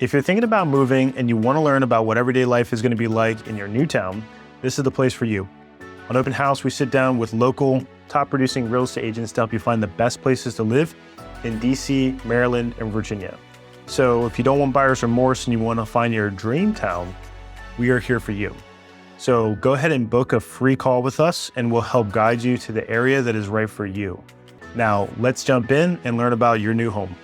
If you're thinking about moving and you want to learn about what everyday life is going to be like in your new town, this is the place for you. On Open House, we sit down with local, top producing real estate agents to help you find the best places to live in DC, Maryland, and Virginia. So if you don't want buyer's remorse and you want to find your dream town, we are here for you. So go ahead and book a free call with us and we'll help guide you to the area that is right for you. Now, let's jump in and learn about your new home.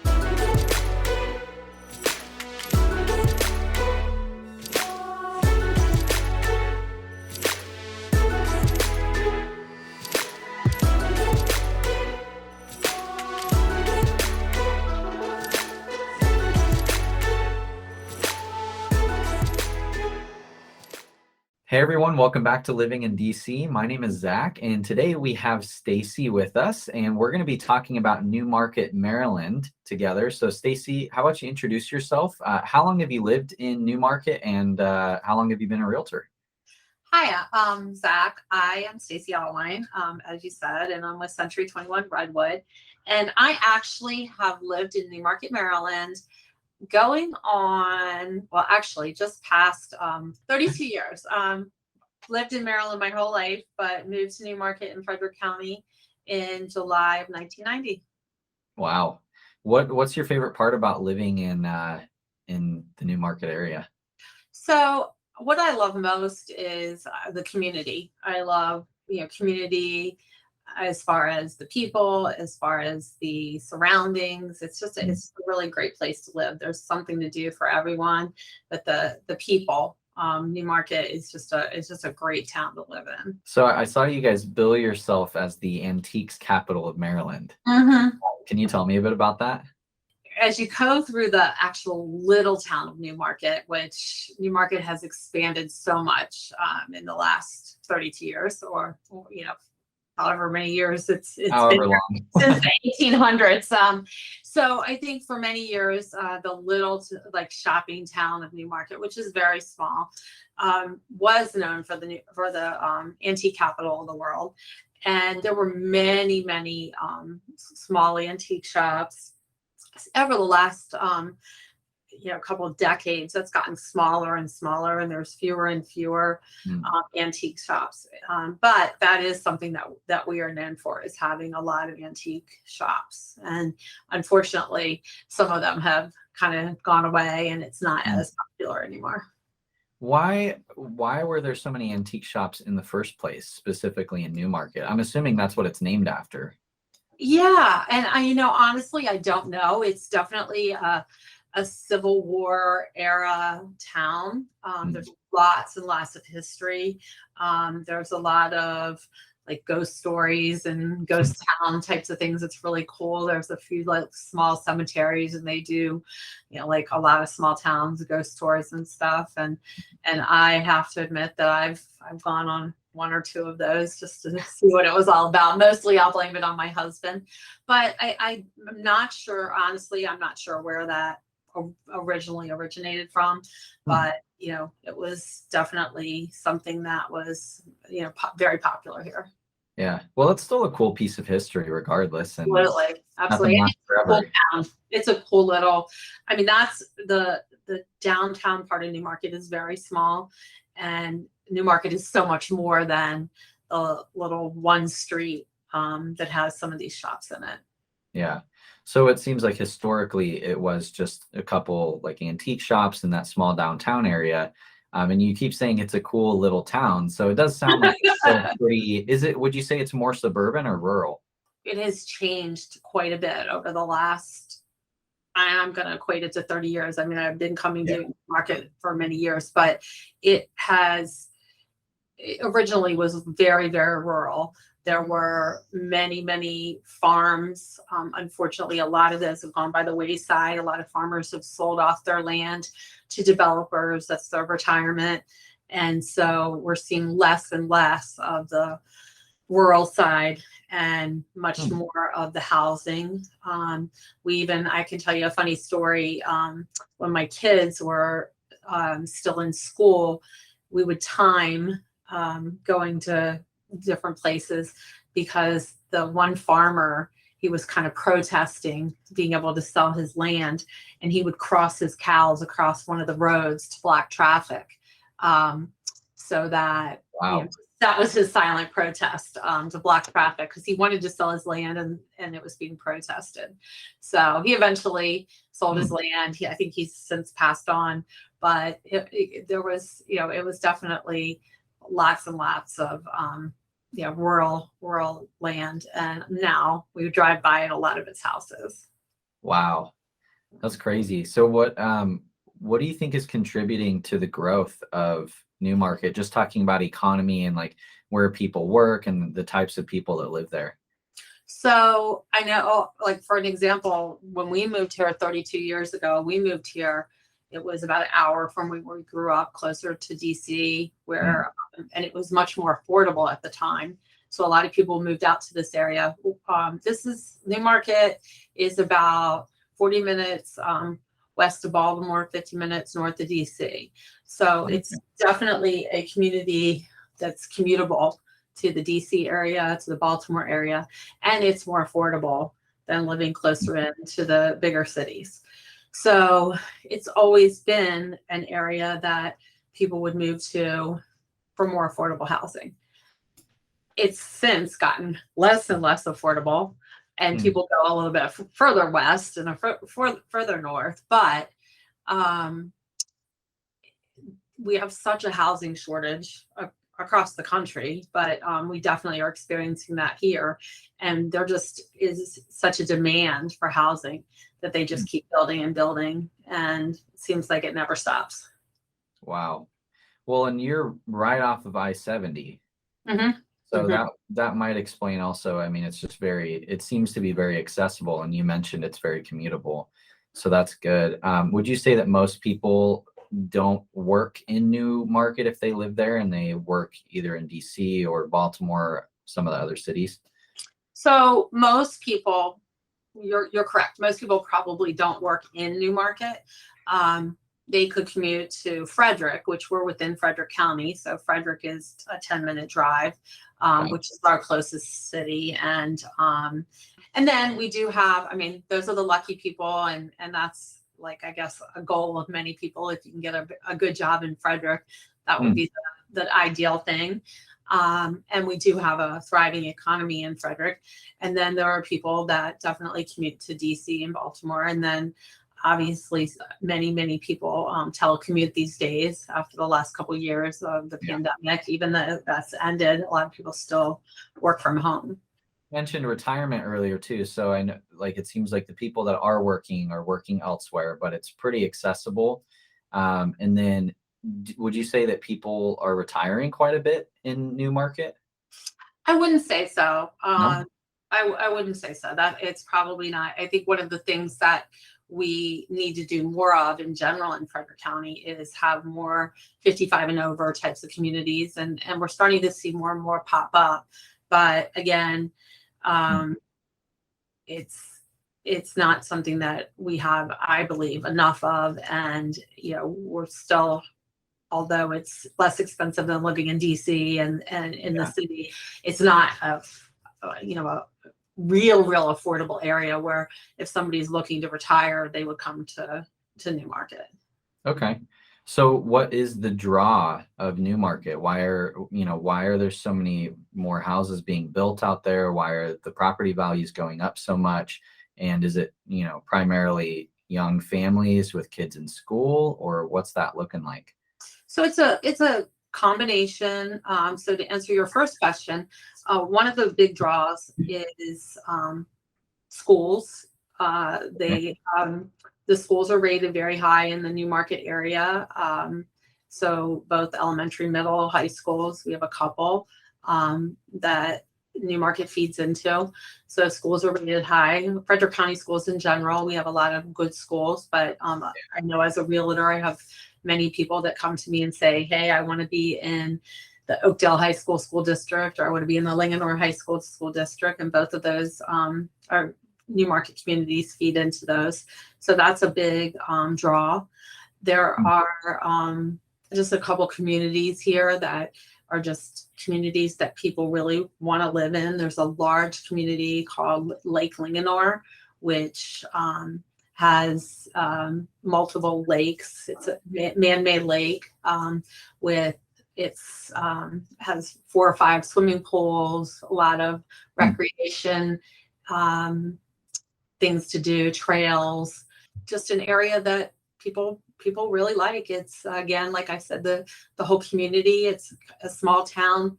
Hey everyone, welcome back to Living in DC. My name is Zach, and today we have Stacy with us, and we're going to be talking about Newmarket, Maryland together. So Stacy, how about you introduce yourself? How long have you lived in Newmarket, and how long have you been a realtor? Hi, Zach. I am Stacy Allwein, as you said, and I'm with Century 21 Redwood. And I actually have lived in Newmarket, Maryland, going on, well, actually just past 32 years. Lived in Maryland my whole life, but moved to Newmarket in Frederick County in July of 1990. Wow. What's your favorite part about living in the Newmarket area? So what I love most is the community. I love, community as far as the people, as far as the surroundings. It's a really great place to live. There's something to do for everyone, but the people, Newmarket is just a great town to live in. So I saw you guys bill yourself as the antiques capital of Maryland. Mm-hmm. Can you tell me a bit about that? As you go through the actual little town of Newmarket, which Newmarket has expanded so much in the last 32 years, or however many years it's However been long. since the 1800s. So I think for many years, the little shopping town of Newmarket, which is very small, was known for the antique capital of the world. And there were many, many small antique shops. Over the last couple of decades, that's gotten smaller and smaller, and there's fewer and fewer antique shops. But that is something that we are known for, is having a lot of antique shops. And unfortunately, some of them have kind of gone away, and it's not as popular anymore. Why were there so many antique shops in the first place, specifically in Newmarket? I'm assuming that's what it's named after. Yeah, and honestly, I don't know. It's definitely a Civil War era town. There's lots and lots of history. There's a lot of ghost stories and ghost town types of things. It's really cool. There's a few small cemeteries, and they do, a lot of small towns, ghost tours and stuff. And I have to admit that I've gone on one or two of those just to see what it was all about. Mostly I'll blame it on my husband, but I'm not sure, honestly, I'm not sure where that originally originated from, but it was definitely something that was very popular here. Yeah, well, it's still a cool piece of history regardless. And absolutely. It's a cool town. It's a cool little, that's the downtown part of Newmarket is very small, and Newmarket is so much more than a little one street that has some of these shops in it. Yeah. So it seems like historically it was just a couple antique shops in that small downtown area. And you keep saying it's a cool little town. So it does sound like it's still pretty, would you say it's more suburban or rural? It has changed quite a bit over the last, I'm going to equate it to 30 years. I've been coming to Market for many years, but it originally was very, very rural. There were many, many farms. Unfortunately, a lot of those have gone by the wayside. A lot of farmers have sold off their land to developers. That's their retirement. And so we're seeing less and less of the rural side and much more of the housing. I can tell you a funny story. When my kids were still in school, we would time going to different places because the one farmer he was kind of protesting being able to sell his land, and he would cross his cows across one of the roads to block traffic. So that, Wow. that was his silent protest, to block traffic, because he wanted to sell his land, and it was being protested. So he eventually sold his land. I think he's since passed on, but there was, it was definitely lots and lots of, rural land. And now we drive by a lot of its houses. Wow. That's crazy. So what do you think is contributing to the growth of Newmarket? Just talking about economy and like where people work and the types of people that live there. So I know, like, for an example, when we moved here 32 years ago, it was about an hour from where we grew up, closer to DC, where, and it was much more affordable at the time. So a lot of people moved out to this area. Newmarket is about 40 minutes west of Baltimore, 50 minutes north of DC. So it's definitely a community that's commutable to the DC area, to the Baltimore area, and it's more affordable than living closer in to the bigger cities. So it's always been an area that people would move to for more affordable housing. It's since gotten less and less affordable, and people go a little bit further west and further north. But we have such a housing shortage across the country, but we definitely are experiencing that here. And there just is such a demand for housing that they just keep building and building, and it seems like it never stops. Wow. Well, and you're right off of I-70. So that might explain also, I mean, it's just it seems to be very accessible, and you mentioned it's very commutable. So that's good. Would you say that most people don't work in Newmarket if they live there, and they work either in DC or Baltimore, or some of the other cities? So most people, you're correct. Most people probably don't work in Newmarket. They could commute to Frederick, which we're within Frederick County. So Frederick is a 10-minute drive, which is our closest city. And then we do have, I mean, those are the lucky people. And that's, like, I guess, a goal of many people. If you can get a good job in Frederick, that would be the ideal thing. And we do have a thriving economy in Frederick. And then there are people that definitely commute to DC and Baltimore. And then obviously many people telecommute these days after the last couple of years of the pandemic. Even though that's ended, a lot of people still work from home. You mentioned retirement earlier too. So I know, like, it seems like the people that are working elsewhere, but it's pretty accessible. And then would you say that people are retiring quite a bit in Newmarket? I wouldn't say so. No? I wouldn't say so. That it's probably not. I think one of the things that we need to do more of in general in Frederick County is have more 55 and over types of communities. And we're starting to see more and more pop up. But again, it's not something that we have, I believe, enough of. And, we're still, although it's less expensive than living in DC and in the city, it's not a real affordable area where if somebody's looking to retire, they would come to Newmarket. Okay. So what is the draw of Newmarket? Why are there so many more houses being built out there? Why are the property values going up so much? And is it, primarily young families with kids in school, or what's that looking like? So it's a combination. So to answer your first question, one of the big draws is schools. The schools are rated very high in the Newmarket area. So both elementary, middle, high schools, we have a couple that Newmarket feeds into. So schools are rated high. Frederick County schools in general, we have a lot of good schools, but I know as a realtor, I have many people that come to me and say, hey, I want to be in the Oakdale High School District, or I want to be in the Linganore High School District. And both of those are Newmarket communities feed into those. So that's a big draw. There are just a couple communities here that are just communities that people really want to live in. There's a large community called Lake Linganore, which has multiple lakes. It's a man-made lake with it's has 4 or 5 swimming pools, a lot of recreation things to do, trails, just an area that people really like. It's again, like I said, the whole community. It's a small town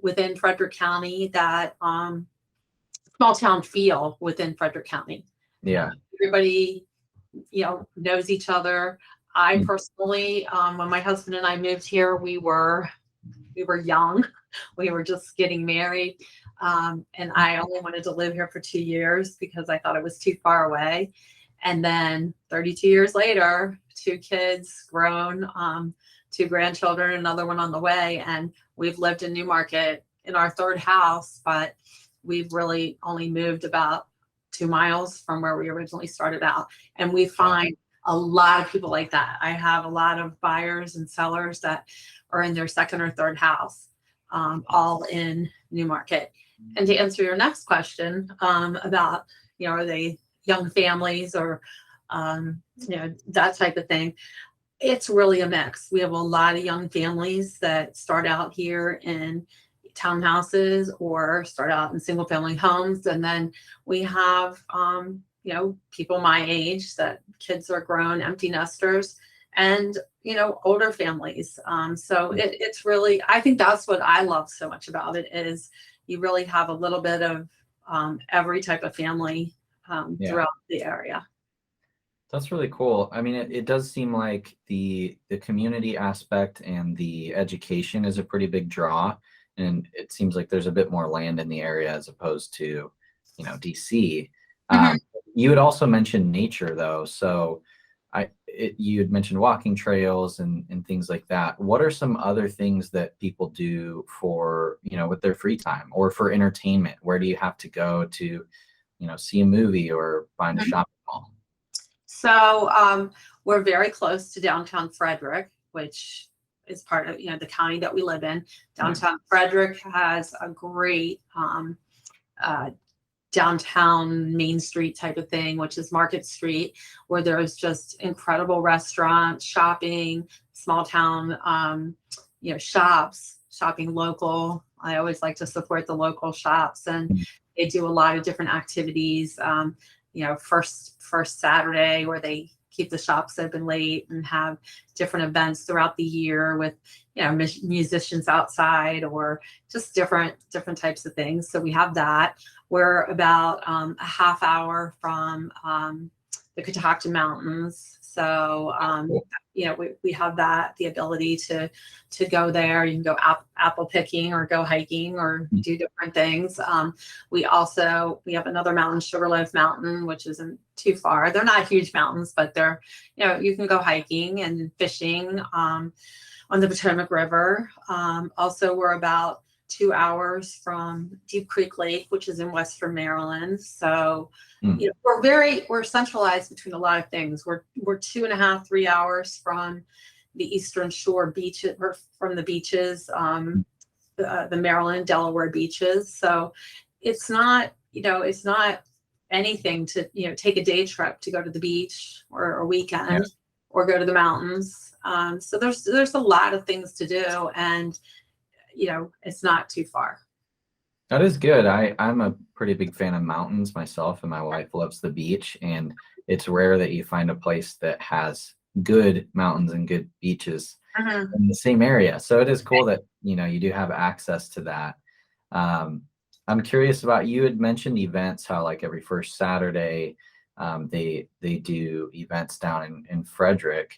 within Frederick County, that small town feel within Frederick County. Yeah. Everybody, knows each other. I personally, when my husband and I moved here, we were young. We were just getting married. And I only wanted to live here for 2 years because I thought it was too far away. And then 32 years later, 2 kids grown, 2 grandchildren, another one on the way. And we've lived in Newmarket in our 3rd house, but we've really only moved about 2 miles from where we originally started out. And we find a lot of people like that. I have a lot of buyers and sellers that are in their 2nd or 3rd house, all in Newmarket. And to answer your next question about, are they young families or, that type of thing, it's really a mix. We have a lot of young families that start out here in townhouses or start out in single family homes. And then we have, people my age that kids are grown, empty nesters, and, older families. So it's really, I think that's what I love so much about it, is you really have a little bit of every type of family throughout the area. That's really cool. I mean, it does seem like the community aspect and the education is a pretty big draw. And it seems like there's a bit more land in the area as opposed to, DC. You had also mentioned nature, though. So you had mentioned walking trails and things like that. What are some other things that people do for, with their free time or for entertainment? Where do you have to go to, see a movie or find a shopping mall? So we're very close to downtown Frederick, which is part of, the county that we live in. Downtown Frederick has a great downtown Main Street type of thing, which is Market Street, where there's just incredible restaurants, shopping, small town, shops, shopping local. I always like to support the local shops, and they do a lot of different activities. First Saturday, where they keep the shops open late and have different events throughout the year with, musicians outside or just different types of things. So we have that. We're about a half hour from the Catoctin Mountains. So, we have that, the ability to go there. You can go apple picking or go hiking or do different things. We have another mountain, Sugarloaf Mountain, which isn't too far. They're not huge mountains, but they're, you can go hiking and fishing on the Potomac River. Also, we're about 2 hours from Deep Creek Lake, which is in Western Maryland. So, we're centralized between a lot of things. We're 2.5, 3 hours from the Eastern Shore beaches, or from the beaches, the Maryland, Delaware beaches. So it's not, it's not anything to, take a day trip to go to the beach or a weekend or go to the mountains. So there's a lot of things to do, and it's not too far. That is good. I'm a pretty big fan of mountains myself, and my wife loves the beach, and it's rare that you find a place that has good mountains and good beaches in the same area. So it is cool that, you do have access to that. I'm curious about, you had mentioned events, how like every first Saturday, they do events down in Frederick.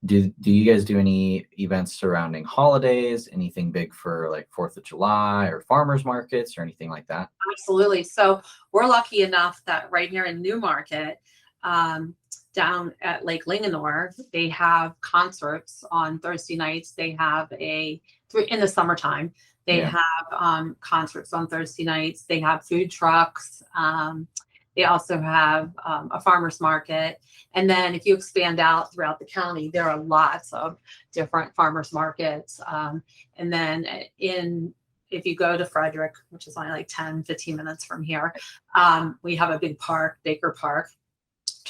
Do you guys do any events surrounding holidays, anything big for like 4th of July or farmers markets or anything like that? Absolutely. So we're lucky enough that right here in Newmarket, down at Lake Linganore, they have concerts on Thursday nights. They have in the summertime, they have concerts on Thursday nights. They have food trucks. They also have a farmer's market. And then if you expand out throughout the county, there are lots of different farmers markets. And then if you go to Frederick, which is only like 10, 15 minutes from here, we have a big park, Baker Park.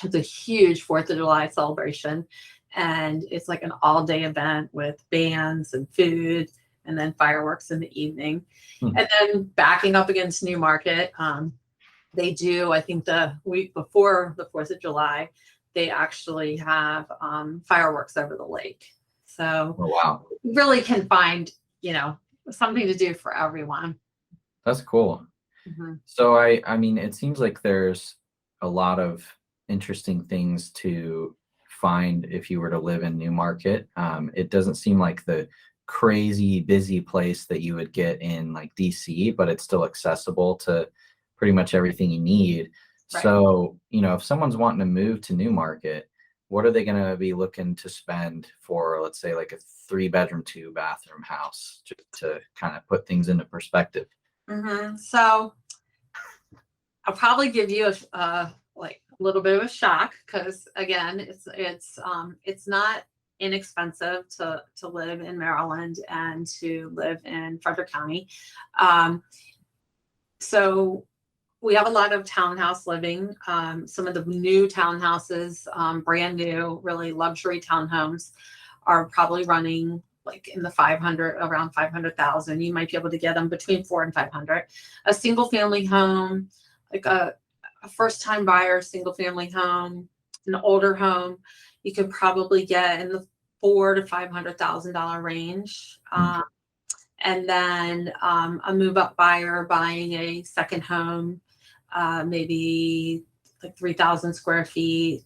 It's a huge 4th of July celebration. And it's like an all-day event with bands and food and then fireworks in the evening. And then backing up against Newmarket, they do, I think the week before the 4th of July, they actually have fireworks over the lake. So wow, you really can find, something to do for everyone. That's cool. So I mean, it seems like there's a lot of interesting things to find if you were to live in Newmarket. It doesn't seem like the crazy busy place that you would get in like DC, but it's still accessible to pretty much everything you need. Right. So, if someone's wanting to move to Newmarket, what are they going to be looking to spend for, let's say, like a 3-bedroom, 2-bathroom house, just to kind of put things into perspective? So I'll probably give you a little bit of a shock, because again, it's not inexpensive to live in Maryland and to live in Frederick County. So we have a lot of townhouse living. Some of the new townhouses, brand new, really luxury townhomes, are probably running like in the around 500,000. You might be able to get them between 400 and 500. A single family home, like a first-time buyer single family home, an older home, you could probably get in the $400,000 to $500,000 range. And then a move-up buyer buying a second home, maybe like 3,000 square feet,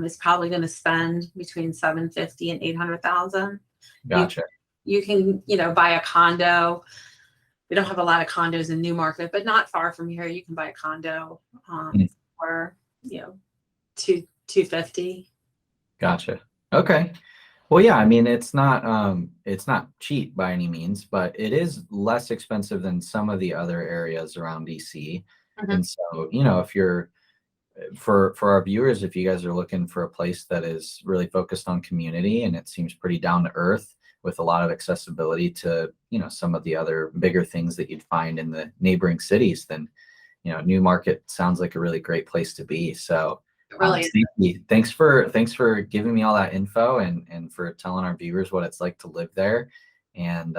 is probably going to spend between $750,000 and $800,000. Gotcha. You can, buy a condo. We don't have a lot of condos in Newmarket, but not far from here, you can buy a condo for $250,000. Gotcha. Okay. Well, yeah, I mean, it's not cheap by any means, but it is less expensive than some of the other areas around DC. And so, if you're for our viewers, if you guys are looking for a place that is really focused on community and it seems pretty down to earth with a lot of accessibility to, some of the other bigger things that you'd find in the neighboring cities, then, Newmarket sounds like a really great place to be. So really, Stacey, thanks for giving me all that info and for telling our viewers what it's like to live there. And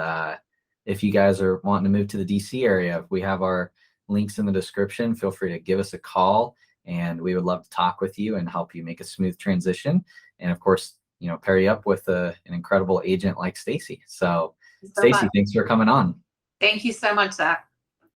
if you guys are wanting to move to the DC area, we have our links in the description. Feel free to give us a call, and we would love to talk with you and help you make a smooth transition. And of course, pair you up with an incredible agent like Stacey. So Stacey, thanks for coming on. Thank you so much, Zach.